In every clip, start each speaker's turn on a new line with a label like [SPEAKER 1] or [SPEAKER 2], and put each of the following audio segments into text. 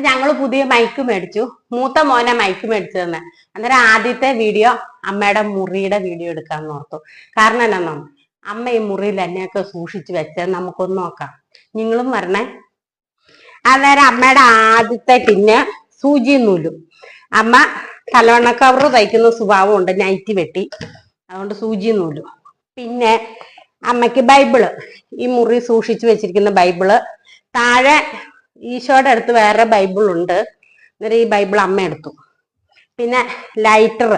[SPEAKER 1] ഞങ്ങള് പുതിയ മൈക്ക് മേടിച്ചു. മൂത്ത മോനെ മൈക്ക് മേടിച്ചു തന്നെ. അന്നേരം ആദ്യത്തെ വീഡിയോ അമ്മയുടെ മുറിയുടെ വീഡിയോ എടുക്കാന്ന് ഓർത്തു. കാരണം എന്നാന്നോ, അമ്മ ഈ മുറിയിൽ എന്നെയൊക്കെ സൂക്ഷിച്ചു വെച്ചത് നമുക്കൊന്ന് നോക്കാം. നിങ്ങളും വരണേ. അന്നേരം അമ്മയുടെ ആദ്യത്തെ പിന്നെ സൂചി നൂലും. അമ്മ തലവണ്ണ കവറ് തയ്ക്കുന്ന സ്വഭാവം ഉണ്ട്, നൈറ്റി വെട്ടി, അതുകൊണ്ട് സൂചി നൂലും. പിന്നെ അമ്മയ്ക്ക് ബൈബിള്, ഈ മുറി സൂക്ഷിച്ചു വെച്ചിരിക്കുന്ന ബൈബിള്. താഴെ ഈശോയുടെ അടുത്ത് വേറെ ബൈബിൾ ഉണ്ട്, അന്നേരം ഈ ബൈബിൾ അമ്മ എടുത്തു. പിന്നെ ലൈറ്റർ,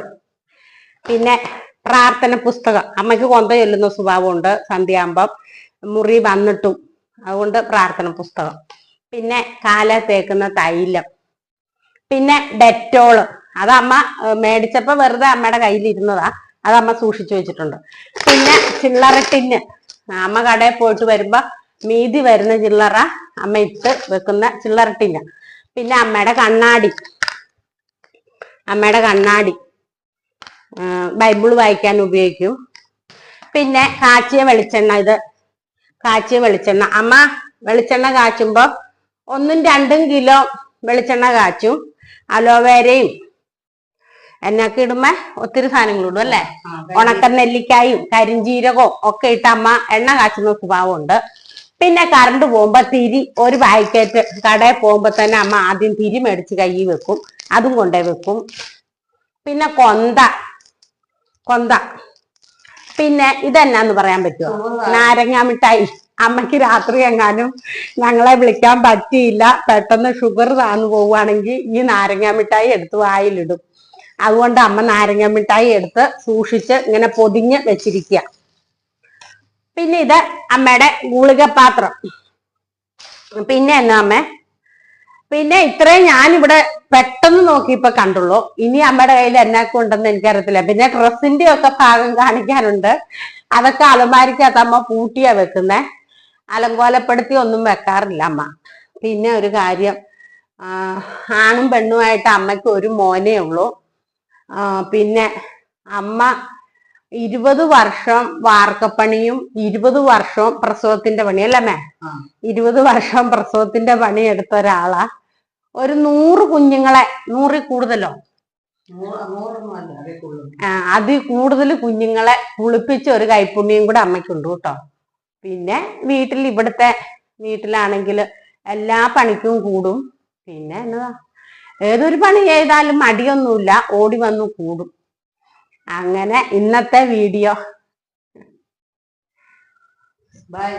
[SPEAKER 1] പിന്നെ പ്രാർത്ഥന പുസ്തകം. അമ്മയ്ക്ക് കൊന്ത ചൊല്ലുന്ന സ്വഭാവമുണ്ട് സന്ധ്യാകുമ്പം, മുറി വന്നിട്ടും, അതുകൊണ്ട് പ്രാർത്ഥന പുസ്തകം. പിന്നെ കാല തേക്കുന്ന തൈലം, പിന്നെ ഡെറ്റോള്. അത് അമ്മ മേടിച്ചപ്പോ വെറുതെ അമ്മയുടെ കയ്യിലിരുന്നതാ, അത് അമ്മ സൂക്ഷിച്ചു വെച്ചിട്ടുണ്ട്. പിന്നെ ചില്ലറ ടിന്ന്, അമ്മ കടയിൽ പോയിട്ട് വരുമ്പോ മീതി വരുന്ന ചില്ലറ അമ്മ ഇട്ട് വെക്കുന്ന ചില്ലറ ടിന്ന്. പിന്നെ അമ്മയുടെ കണ്ണാടി ബൈബിള് വായിക്കാൻ ഉപയോഗിക്കും. പിന്നെ കാച്ചിയ വെളിച്ചെണ്ണ, ഇത് കാച്ചിയ വെളിച്ചെണ്ണ. അമ്മ വെളിച്ചെണ്ണ കാച്ചുമ്പോ 1-2 കിലോ വെളിച്ചെണ്ണ കാച്ചും. അലോവേരയും എന്നൊക്കെ ഇടുമ്പോ ഒത്തിരി സാധനങ്ങൾ ഇടും അല്ലേ. ഉണക്ക നെല്ലിക്കായും കരിഞ്ചീരകവും ഒക്കെ ഇട്ട് അമ്മ എണ്ണ കാച്ചുന്ന സ്വഭാവമുണ്ട്. പിന്നെ കറണ്ട് പോകുമ്പോ തിരി, ഒരു പാക്കറ്റ് കടയിൽ പോകുമ്പോ തന്നെ അമ്മ ആദ്യം തിരി മേടിച്ച് കയ്യിൽ വെക്കും, അതും കൊണ്ടേ വെക്കും. പിന്നെ കൊന്ത. പിന്നെ ഇതെന്നാന്ന് പറയാൻ പറ്റുമോ? നാരങ്ങ മിഠായി. അമ്മയ്ക്ക് രാത്രി എങ്ങാനും ഞങ്ങളെ വിളിക്കാൻ പറ്റിയില്ല, പെട്ടെന്ന് ഷുഗർ താന്നു പോവുകയാണെങ്കിൽ ഈ നാരങ്ങ മിഠായി എടുത്ത് വായിലിടും. അതുകൊണ്ട് അമ്മ നാരങ്ങ മിഠായി എടുത്ത് സൂക്ഷിച്ച് ഇങ്ങനെ പൊതിഞ്ഞ് വെച്ചിരിക്കുക. പിന്നെ ഇത് അമ്മയുടെ ഗുളികപാത്രം. പിന്നെ എന്നാ അമ്മ, പിന്നെ ഇത്രയും ഞാനിവിടെ പെട്ടെന്ന് നോക്കിയപ്പോ കണ്ടുള്ളൂ. ഇനി അമ്മയുടെ കയ്യിൽ എന്നൊക്കെ ഉണ്ടെന്ന് എനിക്കറിയത്തില്ല. പിന്നെ ഡ്രസ്സിന്റെ ഒക്കെ ഭാഗം കാണിക്കാനുണ്ട്. അതൊക്കെ അലമാരിക്കകത്ത് അമ്മ പൂട്ടിയാ വെക്കുന്നേ, അലങ്കോലപ്പെടുത്തി ഒന്നും വെക്കാറില്ല അമ്മ. പിന്നെ ഒരു കാര്യം, ആണും പെണ്ണുമായിട്ട് അമ്മയ്ക്ക് ഒരു മോനേ ഉള്ളൂ. പിന്നെ അമ്മ 20 വർഷം വാർക്കപ്പണിയും 20 വർഷവും പ്രസവത്തിന്റെ പണി അല്ലമ്മേ. 20 വർഷം പ്രസവത്തിന്റെ പണി എടുത്ത ഒരാളാ. ഒരു 100 കുഞ്ഞുങ്ങളെ, 100-ൽ കൂടുതലോ, അതിൽ കൂടുതൽ കുഞ്ഞുങ്ങളെ കുളിപ്പിച്ച ഒരു കൈപ്പുണ്യം കൂടെ അമ്മയ്ക്കുണ്ട് കേട്ടോ. പിന്നെ വീട്ടിലാണെങ്കിൽ എല്ലാ പണിക്കും കൂടും. പിന്നെ എന്നതാ, ഏതൊരു പണി ചെയ്താലും മടിയൊന്നുമില്ല, ഓടി വന്നു കൂടും. അങ്ങനെ ഇന്നത്തെ വീഡിയോ. ബൈ.